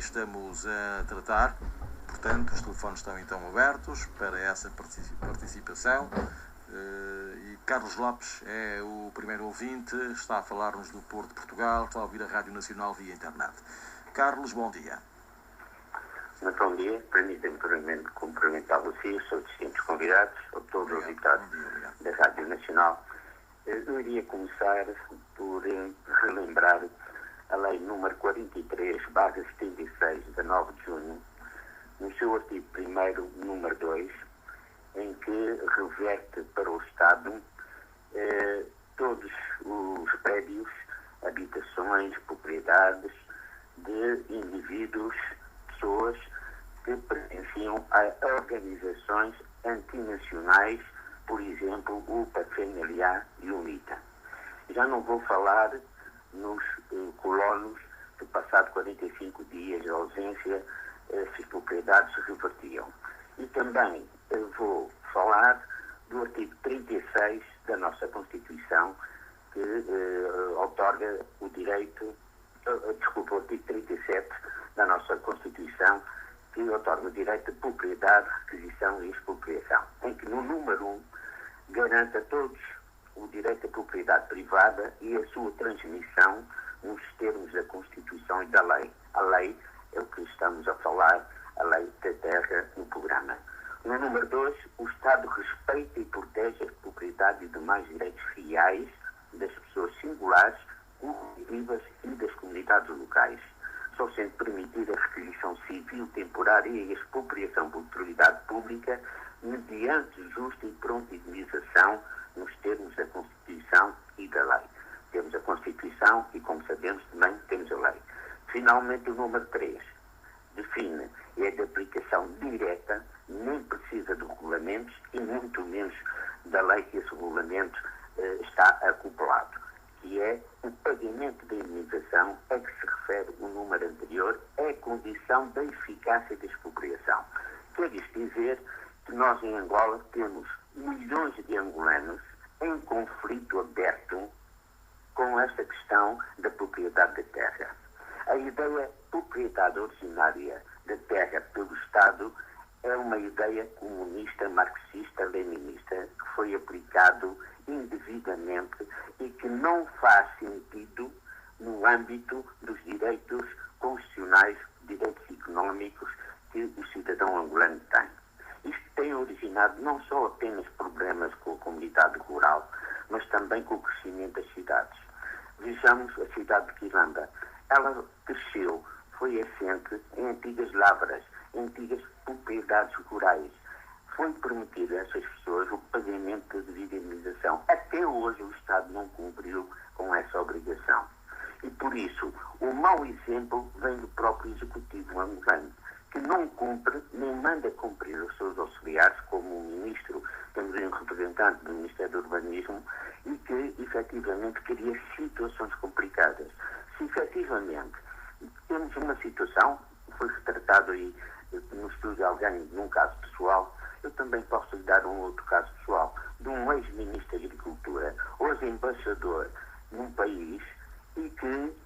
estamos a tratar. Portanto, os telefones estão então abertos para essa participação. E Carlos Lopes é o primeiro ouvinte, está a falar-nos do Porto de Portugal, está a ouvir a Rádio Nacional via internet. Carlos, bom dia. Muito bom dia. Permitem-me primeiramente cumprimentar vocês, os distintos convidados, a todos os invitados da Rádio Nacional. Eu iria começar por relembrar a Lei número 43/76, de 9 de junho, no seu artigo 1º, número 2, em que reverte para o Estado todos os prédios, habitações, propriedades de indivíduos, pessoas que pertenciam a organizações antinacionais, por exemplo, o PFMLA e o MITA. Já não vou falar nos colonos que, passado 45 dias de ausência, essas propriedades se revertiam. E também vou falar do artigo 36 da nossa Constituição, que outorga o direito, o artigo 37 da nossa Constituição, que outorga o direito de propriedade, requisição e expropriação, em que no número 1 garante a todos o direito à propriedade privada e a sua transmissão nos termos da Constituição e da lei. A lei é o que estamos a falar, a lei da terra no programa. No número 2, o Estado respeita e protege a propriedade e demais direitos reais das pessoas singulares, coletivas e das comunidades locais, só sendo permitida a requisição civil temporária e a expropriação por utilidade pública mediante justa e pronta indenização nos termos da Constituição e da lei. Temos a Constituição e, como sabemos, também temos a lei. Finalmente, o número 3 define, é de aplicação direta, nem precisa de regulamentos e muito menos da lei que esse regulamento está acoplado, que é o pagamento da indenização a que se refere o número anterior, é condição da eficácia da expropriação. Quer isto dizer que nós em Angola temos milhões de angolanos em conflito aberto com esta questão da propriedade da terra. A ideia de propriedade originária da terra pelo Estado é uma ideia comunista, marxista, leninista, que foi aplicado indevidamente e que não faz sentido no âmbito dos direitos constitucionais, direitos económicos que o cidadão angolano tem. Isto tem originado não só apenas problemas com a comunidade rural, mas também com o crescimento das cidades. Vejamos a cidade de Quiranda. Ela cresceu, foi assente em antigas lavras, em antigas propriedades rurais. Foi permitido a essas pessoas o pagamento da devida indenização. Até hoje o Estado não cumpriu com essa obrigação. E por isso, o mau exemplo vem do próprio Executivo angolano, que não cumpre, nem manda cumprir os seus auxiliares, como o Ministro, temos um representante do Ministério do Urbanismo, e que, efetivamente, cria situações complicadas. Se, efetivamente, temos uma situação, foi retratado aí no estudo de alguém, num caso pessoal, eu também posso lhe dar um outro caso pessoal, de um ex-ministro da Agricultura, hoje embaixador num país, e que,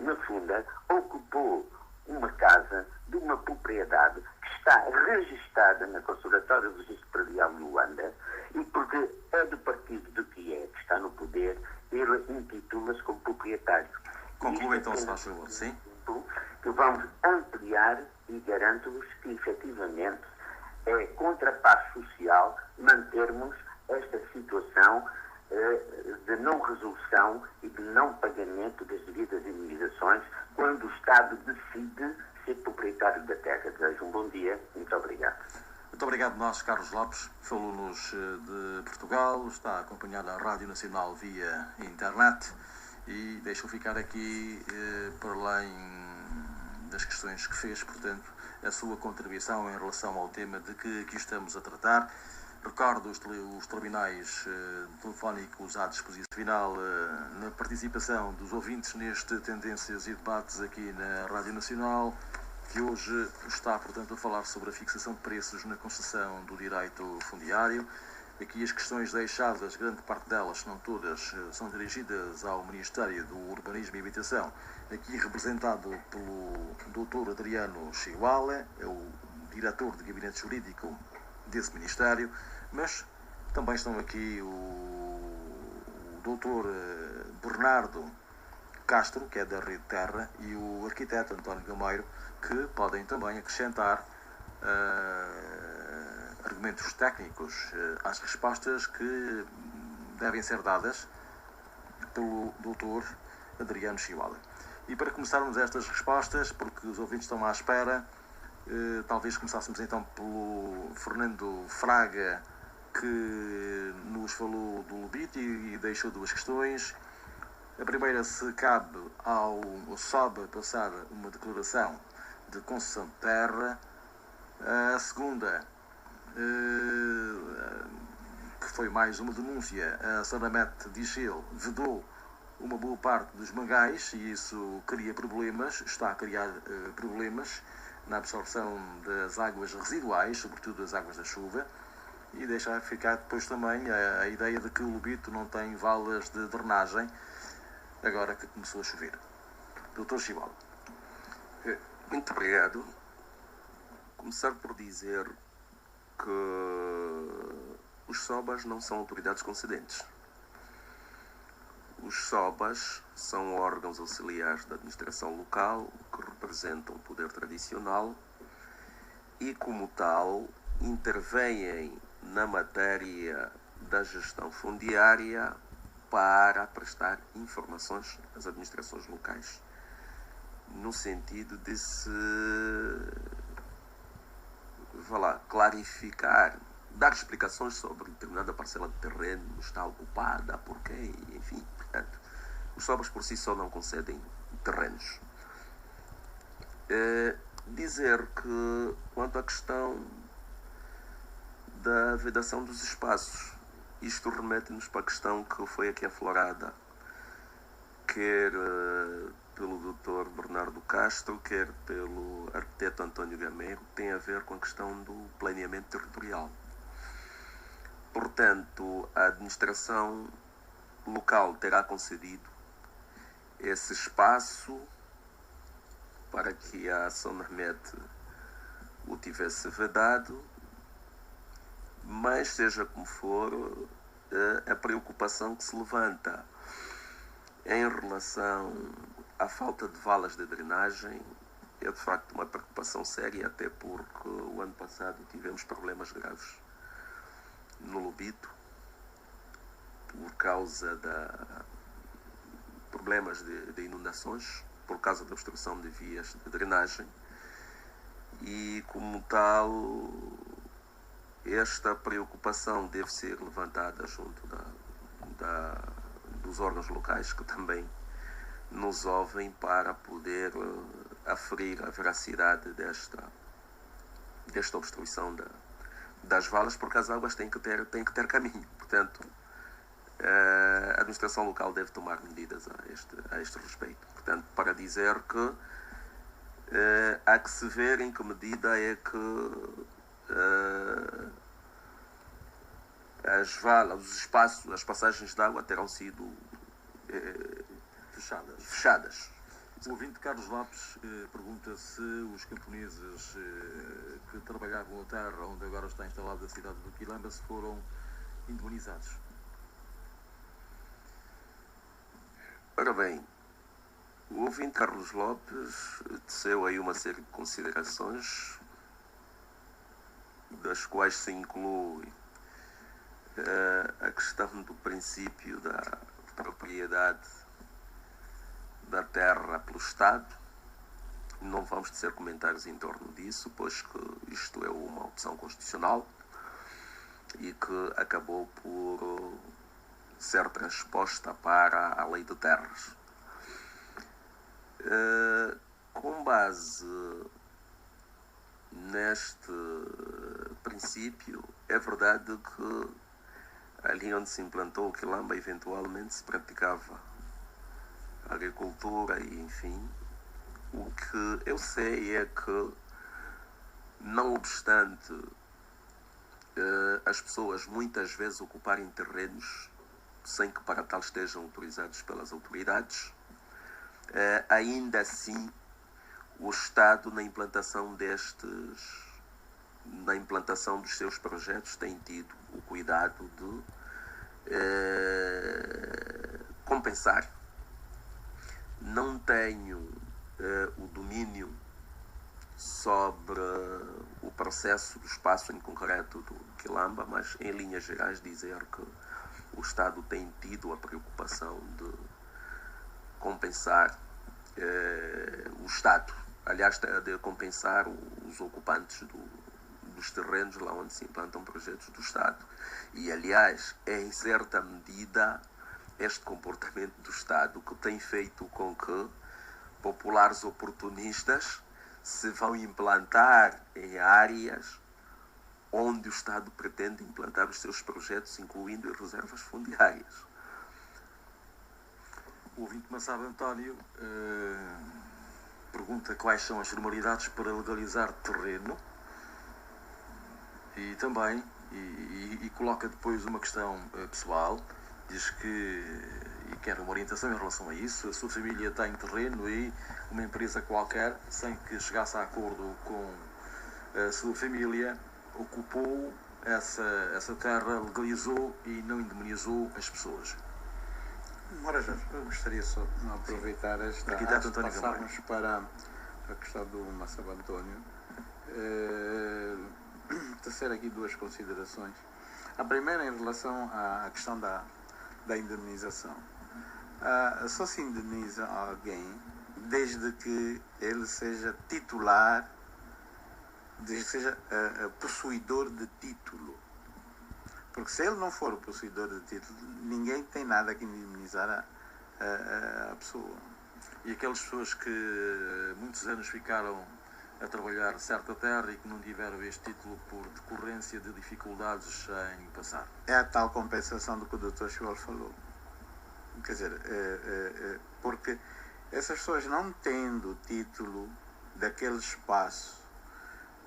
na funda, ocupou uma casa de uma propriedade que está registada na Conservatória do Registro Predial de Luanda, e porque é do partido do que está no poder, ele intitula-se como proprietário. Conclua então, se faz favor, sim? Que vamos ampliar e garanto-vos que, efetivamente, é contrapaz social mantermos esta situação de não resolução e de não pagamento das devidas indenizações quando o Estado decide ser proprietário da terra. Desejo um bom dia. Muito obrigado. Muito obrigado, nós, Carlos Lopes, falou-nos de Portugal, está a acompanhar a Rádio Nacional via internet e deixo ficar aqui, por além das questões que fez, portanto, a sua contribuição em relação ao tema de que aqui estamos a tratar. Recordo os terminais telefónicos à disposição final na participação dos ouvintes neste Tendências e Debates aqui na Rádio Nacional, que hoje está, portanto, a falar sobre a fixação de preços na concessão do direito fundiário. Aqui as questões deixadas, grande parte delas, se não todas, são dirigidas ao Ministério do Urbanismo e Habitação, aqui representado pelo Dr. Adriano Chiguala, é o diretor de gabinete jurídico desse Ministério, mas também estão aqui o Dr. Bernardo Castro, que é da Rede Terra, e o arquiteto António Gameiro, que podem também acrescentar argumentos técnicos às respostas que devem ser dadas pelo Dr. Adriano Chiguala. E para começarmos estas respostas, porque os ouvintes estão à espera, talvez começássemos então pelo Fernando Fraga, que nos falou do Lubito e deixou duas questões. A primeira, se cabe ao SOB passar uma declaração de concessão de terra. A segunda, que foi mais uma denúncia, a Sonamet Dichel vedou uma boa parte dos mangais e isso cria problemas, está a criar problemas na absorção das águas residuais, sobretudo as águas da chuva, e deixa ficar depois também a ideia de que o Lubito não tem valas de drenagem agora que começou a chover. Dr. Chiguala. Muito obrigado. Começar por dizer que os SOBAs não são autoridades concedentes. Os SOBAs são órgãos auxiliares da administração local que representam o poder tradicional e, como tal, intervêm na matéria da gestão fundiária para prestar informações às administrações locais, no sentido de se clarificar, dar explicações sobre determinada parcela de terreno, está ocupada, porquê, enfim. Portanto, os SOBAs por si só não concedem terrenos. Dizer que, quanto à questão da vedação dos espaços, isto remete-nos para a questão que foi aqui aflorada, quer pelo Dr. Bernardo Castro, quer pelo arquiteto António Gameiro, tem a ver com a questão do planeamento territorial. Portanto, a administração local terá concedido esse espaço para que a Sonamet o tivesse vedado, mas seja como for, a preocupação que se levanta em relação à falta de valas de drenagem é de facto uma preocupação séria, até porque o ano passado tivemos problemas graves no Lubito por causa de problemas de inundações, por causa da obstrução de vias de drenagem, e como tal esta preocupação deve ser levantada junto dos órgãos locais que também nos ouvem para poder aferir a veracidade desta obstrução das valas, porque as águas têm que ter caminho. Portanto, a administração local deve tomar medidas a este respeito. Portanto, para dizer que há que se ver em que medida é que as valas, os espaços, as passagens de água terão sido fechadas. O ouvinte Carlos Lopes pergunta se os camponeses que trabalhavam a terra onde agora está instalada a cidade do Quilamba se foram indemnizados. Ora bem, o ouvinte Carlos Lopes teceu aí uma série de considerações, das quais se inclui a questão do princípio da propriedade da terra pelo Estado. Não vamos tecer comentários em torno disso, pois que isto é uma opção constitucional e que acabou por ser transposta para a lei de terras. Com base neste princípio, é verdade que ali onde se implantou o Quilamba eventualmente se praticava agricultura e enfim. O que eu sei é que, não obstante as pessoas muitas vezes ocuparem terrenos sem que para tal estejam autorizados pelas autoridades. Ainda assim, o Estado, na implantação dos seus projetos, tem tido o cuidado de compensar. Não tenho o domínio sobre o processo do espaço em concreto do Quilamba, mas em linhas gerais dizer que o Estado tem tido a preocupação de compensar o Estado, aliás, de compensar os ocupantes dos terrenos lá onde se implantam projetos do Estado. E, aliás, é em certa medida este comportamento do Estado que tem feito com que populares oportunistas se vão implantar em áreas onde o Estado pretende implantar os seus projetos, incluindo as reservas fundiárias. O ouvinte Massado António pergunta quais são as formalidades para legalizar terreno e também e coloca depois uma questão pessoal. Diz que quer uma orientação em relação a isso. A sua família tem terreno e uma empresa qualquer, sem que chegasse a acordo com a sua família, ocupou essa terra, legalizou e não indemnizou as pessoas. Ora, Jorge, eu gostaria só de aproveitar esta antes de passarmos para a questão do Massado António, tecer aqui duas considerações. A primeira em relação à questão da indemnização. Só se indemniza alguém desde que ele seja titular, desde que seja possuidor de título. Porque se ele não for possuidor de título, ninguém tem nada que indemnizar a pessoa. E aquelas pessoas que muitos anos ficaram a trabalhar certa terra e que não tiveram este título por decorrência de dificuldades em passar? É a tal compensação do que o Dr. Chibal falou. Quer dizer, porque essas pessoas não tendo título daquele espaço,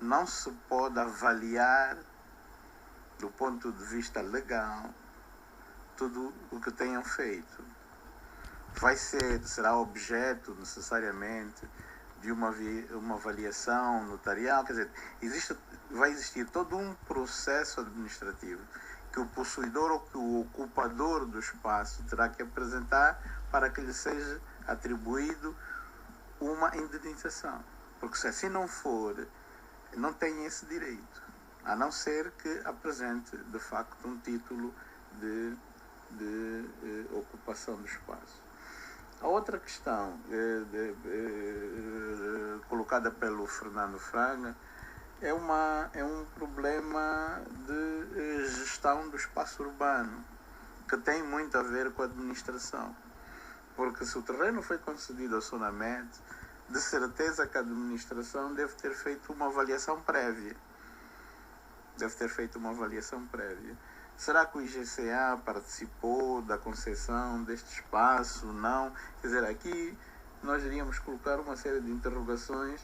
não se pode avaliar do ponto de vista legal tudo o que tenham feito. Será objeto necessariamente de uma avaliação notarial. Quer dizer, vai existir todo um processo administrativo que o possuidor ou que o ocupador do espaço terá que apresentar para que lhe seja atribuído uma indenização. Porque se assim não for, não tem esse direito, a não ser que apresente de facto um título de ocupação do espaço. A outra questão colocada pelo Fernando Fraga é um problema de gestão do espaço urbano, que tem muito a ver com a administração. Porque se o terreno foi concedido à Sonamet, de certeza que a administração deve ter feito uma avaliação prévia. Será que o IGCA participou da concessão deste espaço? Não. Quer dizer, aqui nós iríamos colocar uma série de interrogações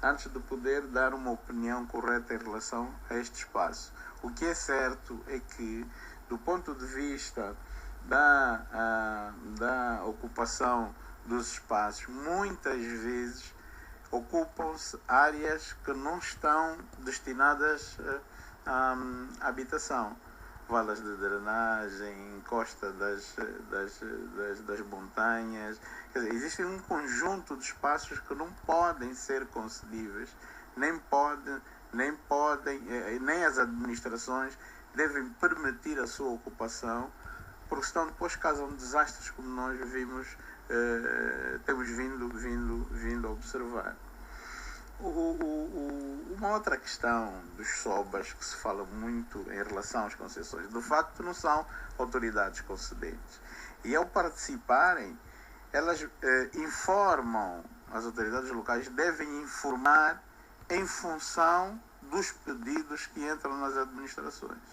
antes de poder dar uma opinião correta em relação a este espaço. O que é certo é que, do ponto de vista da ocupação dos espaços, muitas vezes ocupam-se áreas que não estão destinadas à habitação. Valas de drenagem, costa das montanhas. Quer dizer, existe um conjunto de espaços que não podem ser concedíveis, nem as administrações devem permitir a sua ocupação, porque senão depois causam desastres como nós temos vindo a observar. Uma outra questão dos SOBAs que se fala muito em relação às concessões, de facto não são autoridades concedentes. E ao participarem, elas informam, as autoridades locais devem informar em função dos pedidos que entram nas administrações.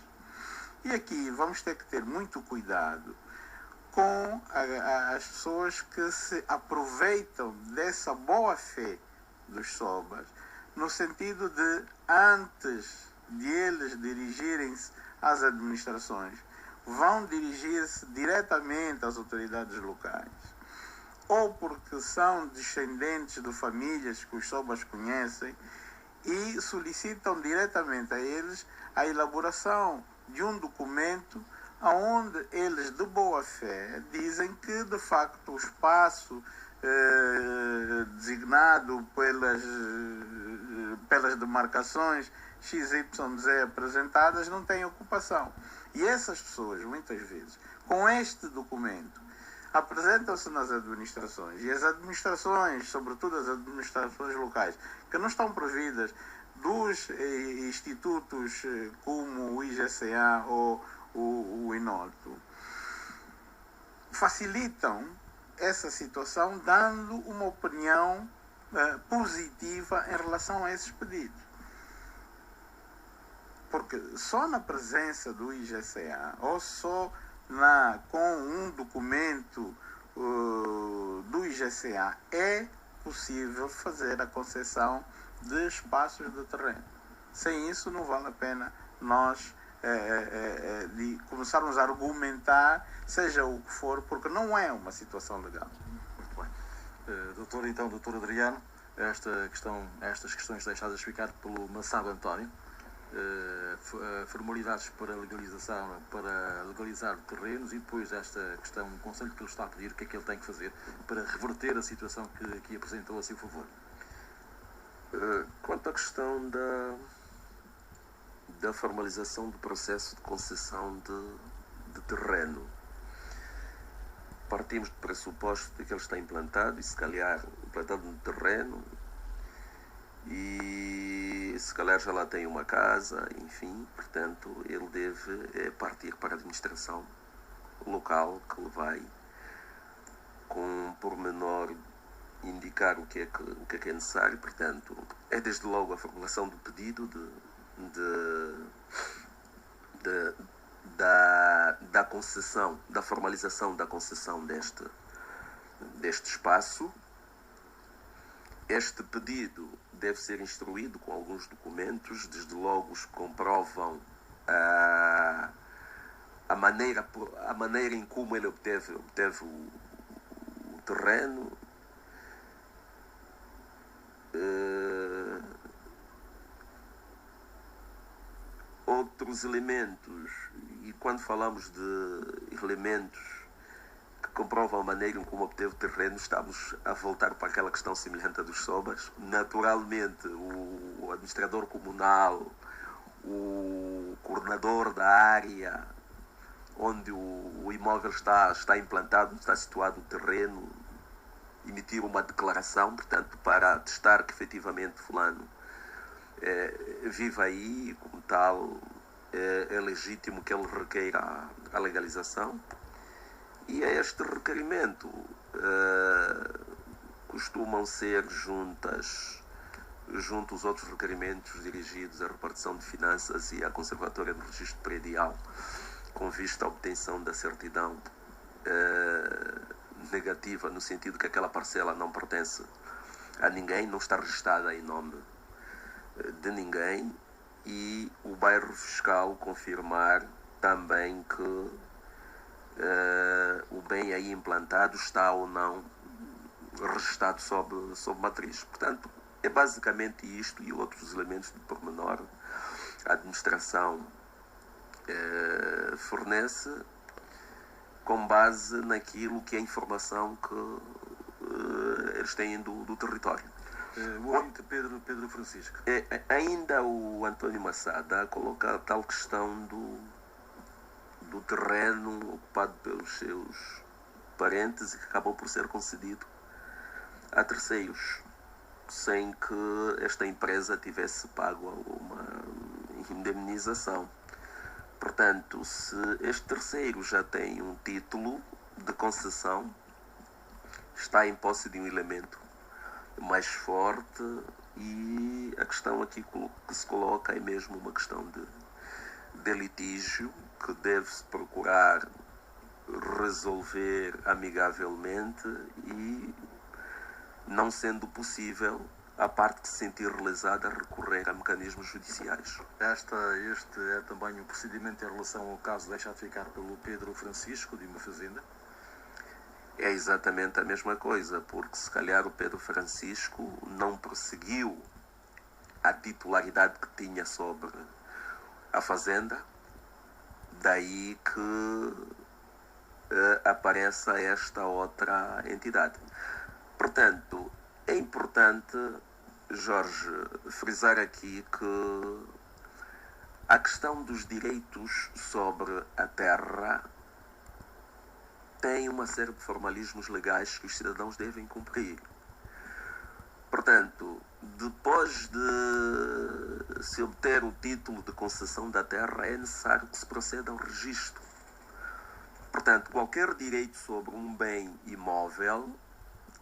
E aqui vamos ter que ter muito cuidado com as pessoas que se aproveitam dessa boa-fé dos SOBAs, no sentido de, antes de eles dirigirem-se às administrações, vão dirigir-se diretamente às autoridades locais, ou porque são descendentes de famílias que os sobas conhecem e solicitam diretamente a eles a elaboração de um documento onde eles, de boa fé, dizem que, de facto, o espaço designado pelas demarcações XYZ apresentadas não tem ocupação. E essas pessoas, muitas vezes, com este documento, apresentam-se nas administrações, e as administrações, sobretudo as administrações locais, que não estão providas dos institutos como o IGCA ou o INOTO, facilitam essa situação dando uma opinião positiva em relação a esses pedidos. Porque só na presença do IGCA ou só com um documento do IGCA é possível fazer a concessão de espaços de terreno. Sem isso não vale a pena nós de começarmos a argumentar, seja o que for, porque não é uma situação legal. Muito bem. Doutor Adriano, estas questões deixadas ficar pelo Massado António, formalidades para legalizar terrenos, e depois esta questão, o conselho que ele está a pedir, o que é que ele tem que fazer para reverter a situação que apresentou a seu favor. Quanto à questão da formalização do processo de concessão de terreno, partimos do pressuposto de que ele está implantado, e se calhar implantado no terreno, e se calhar já lá tem uma casa, enfim, portanto ele deve partir para a administração local, que lhe vai, com um pormenor, indicar o que é necessário. Portanto, é desde logo a formulação do pedido da concessão, da formalização da concessão deste espaço. Este pedido deve ser instruído com alguns documentos, desde logo os que comprovam a maneira em como ele obteve o terreno, outros elementos. E quando falamos de elementos que comprovam a maneira em como obteve o terreno, estamos a voltar para aquela questão semelhante à dos sobas. Naturalmente, o administrador comunal, o coordenador da área onde o imóvel está implantado, está situado o terreno, emitir uma declaração, portanto, para atestar que efetivamente fulano vive aí, e como tal é legítimo que ele requeira a legalização. E a este requerimento costumam ser juntos os outros requerimentos dirigidos à repartição de finanças e à conservatória do registro predial, com vista à obtenção da certidão negativa, no sentido que aquela parcela não pertence a ninguém, não está registada em nome de ninguém, e o bairro fiscal confirmar também que o bem aí implantado está ou não registado sob matriz. Portanto, é basicamente isto e outros elementos de pormenor. A administração fornece com base naquilo que é a informação que eles têm do território. O ouvinte Pedro Francisco. Ainda o António Massada coloca a tal questão do terreno ocupado pelos seus parentes e que acabou por ser concedido a terceiros, sem que esta empresa tivesse pago alguma indemnização. Portanto, se este terceiro já tem um título de concessão, está em posse de um elemento mais forte, e a questão aqui que se coloca é mesmo uma questão de litígio que deve-se procurar resolver amigavelmente, e, não sendo possível, a parte que se sentir realizada recorrer a mecanismos judiciais. Este é também o procedimento em relação ao caso deixado ficar pelo Pedro Francisco de uma fazenda? É exatamente a mesma coisa, porque se calhar o Pedro Francisco não prosseguiu a titularidade que tinha sobre a fazenda, daí que apareça esta outra entidade. Portanto, é importante, Jorge, frisar aqui que a questão dos direitos sobre a terra tem uma série de formalismos legais que os cidadãos devem cumprir. Portanto, depois de se obter o título de concessão da terra, é necessário que se proceda ao registro. Portanto, qualquer direito sobre um bem imóvel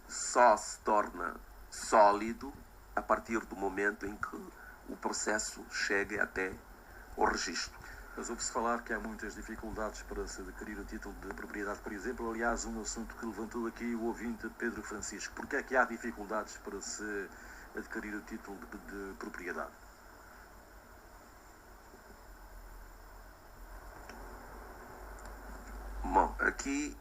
só se torna sólido a partir do momento em que o processo chegue até o registro. Mas ouve-se falar que há muitas dificuldades para se adquirir o título de propriedade, por exemplo. Aliás, um assunto que levantou aqui o ouvinte Pedro Francisco. Porquê é que há dificuldades para se adquirir o título de propriedade? Bom, aqui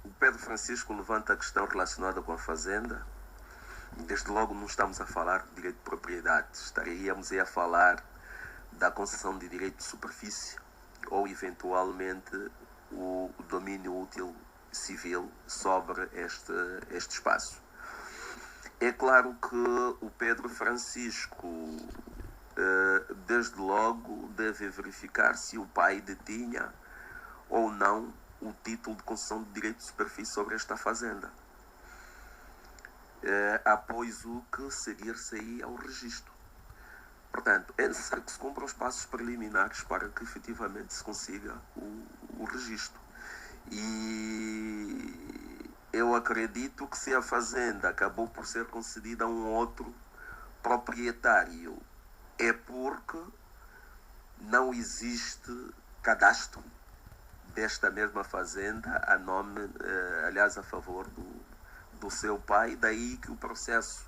o Pedro Francisco levanta a questão relacionada com a fazenda. Desde logo não estamos a falar de direito de propriedade. Estaríamos a falar da concessão de direito de superfície ou, eventualmente, o domínio útil civil sobre este espaço. É claro que o Pedro Francisco, desde logo, deve verificar se o pai detinha ou não o título de concessão de direito de superfície sobre esta fazenda. Após o que seguir-se aí ao registro. Portanto, é necessário que se cumpram os passos preliminares para que efetivamente se consiga o registro. E eu acredito que se a fazenda acabou por ser concedida a um outro proprietário, é porque não existe cadastro desta mesma fazenda a nome, aliás, a favor do seu pai, daí que o processo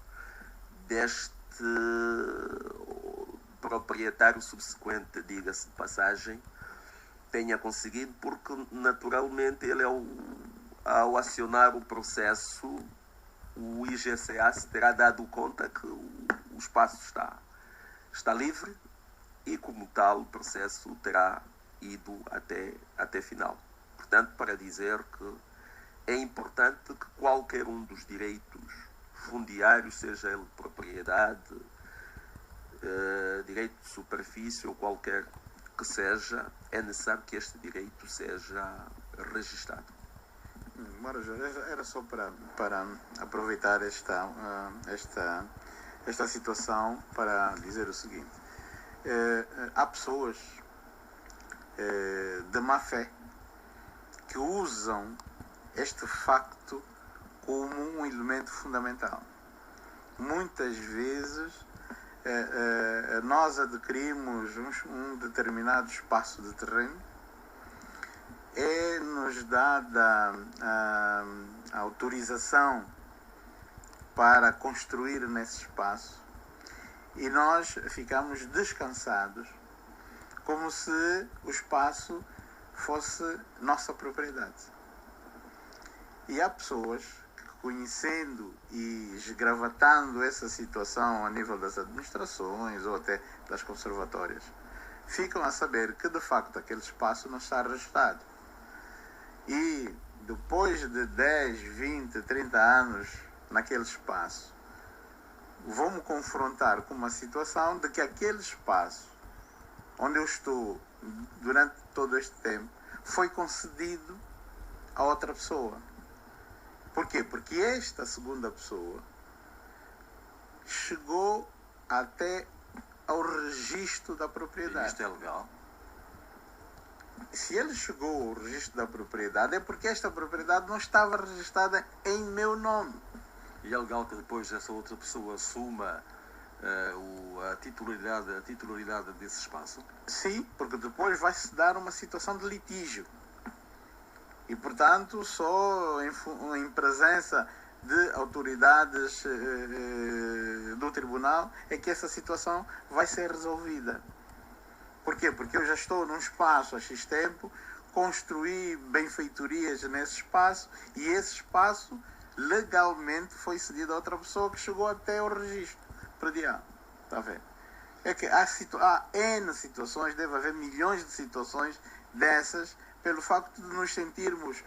deste proprietário subsequente, diga-se de passagem, tenha conseguido, porque naturalmente ele, ao acionar o processo, o IGCA se terá dado conta que o espaço está livre e, como tal, o processo terá ido até final. Portanto, para dizer que é importante que qualquer um dos direitos fundiários, seja ele de propriedade, direito de superfície ou qualquer que seja, é necessário que este direito seja registado. Era só para aproveitar esta situação para dizer o seguinte. Há pessoas de má fé que usam este facto como um elemento fundamental. Muitas vezes nós adquirimos um determinado espaço de terreno, é-nos dada a autorização para construir nesse espaço e nós ficamos descansados como se o espaço fosse nossa propriedade. E há pessoas que, conhecendo e esgravatando essa situação a nível das administrações ou até das conservatórias, ficam a saber que de facto aquele espaço não está registrado. E depois de 10, 20, 30 anos naquele espaço, vão-me confrontar com uma situação de que aquele espaço onde eu estou durante todo este tempo foi concedido a outra pessoa. Por quê? Porque esta segunda pessoa chegou até ao registro da propriedade. Isto é legal? Se ele chegou ao registro da propriedade, é porque esta propriedade não estava registrada em meu nome. E é legal que depois essa outra pessoa assuma a titularidade desse espaço? Sim, porque depois vai-se dar uma situação de litígio. E, portanto, só em presença de autoridades do tribunal é que essa situação vai ser resolvida. Porquê? Porque eu já estou num espaço há X tempo, construí benfeitorias nesse espaço e esse espaço legalmente foi cedido a outra pessoa que chegou até o registro predial. Está a ver? É que há N situações, deve haver milhões de situações dessas, pelo facto de nos sentirmos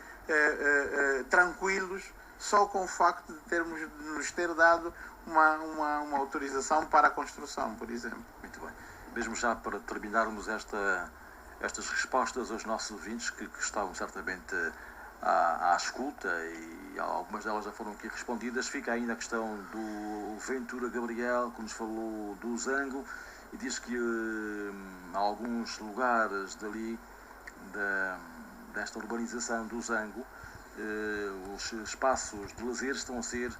tranquilos só com o facto de nos ter dado uma autorização para a construção, por exemplo. Muito bem. Mesmo já para terminarmos estas respostas aos nossos ouvintes que estavam certamente à escuta e algumas delas já foram aqui respondidas, fica ainda a questão do Ventura Gabriel, que nos falou do Zango, e diz que há alguns lugares dali desta urbanização do Zango, os espaços de lazer estão a ser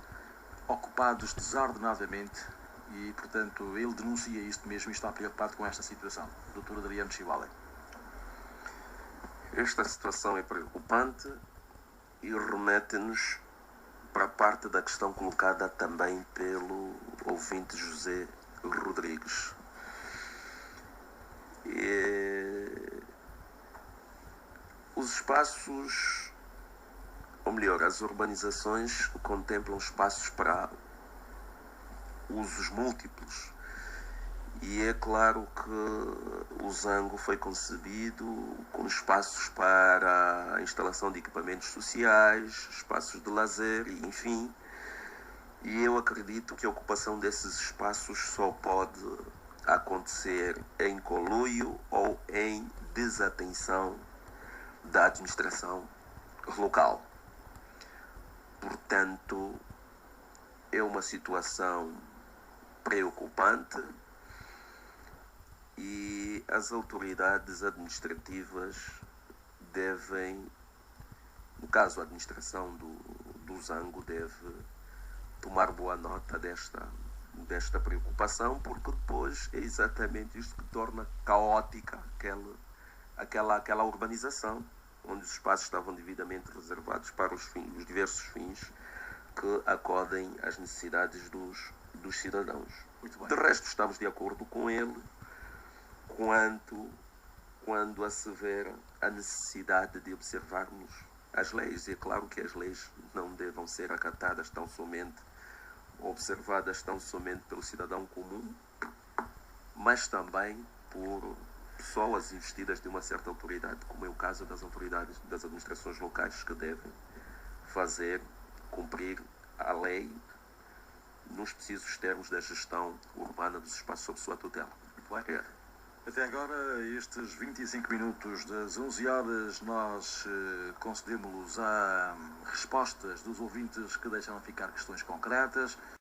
ocupados desordenadamente e, portanto, ele denuncia isto mesmo e está preocupado com esta situação. Dr. Adriano Chivalé. Esta situação é preocupante e remete-nos para a parte da questão colocada também pelo ouvinte José Rodrigues. Os espaços, ou melhor, as urbanizações contemplam espaços para usos múltiplos. E é claro que o Zango foi concebido com espaços para a instalação de equipamentos sociais, espaços de lazer, enfim. E eu acredito que a ocupação desses espaços só pode acontecer em conluio ou em desatenção da administração local. Portanto, é uma situação preocupante e as autoridades administrativas devem, no caso a administração do Zango, deve tomar boa nota desta preocupação, porque depois é exatamente isto que torna caótica aquela urbanização, onde os espaços estavam devidamente reservados para os diversos fins que acodem às necessidades dos cidadãos. De resto, estamos de acordo com ele quando assevera a necessidade de observarmos as leis. E é claro que as leis não devam ser acatadas tão somente, observadas tão somente pelo cidadão comum, mas também por pessoas investidas de uma certa autoridade, como é o caso das autoridades das administrações locais, que devem fazer cumprir a lei nos precisos termos da gestão urbana dos espaços sob sua tutela. Até agora, estes 25 minutos das 11 horas, nós concedemos a respostas dos ouvintes que deixaram ficar questões concretas.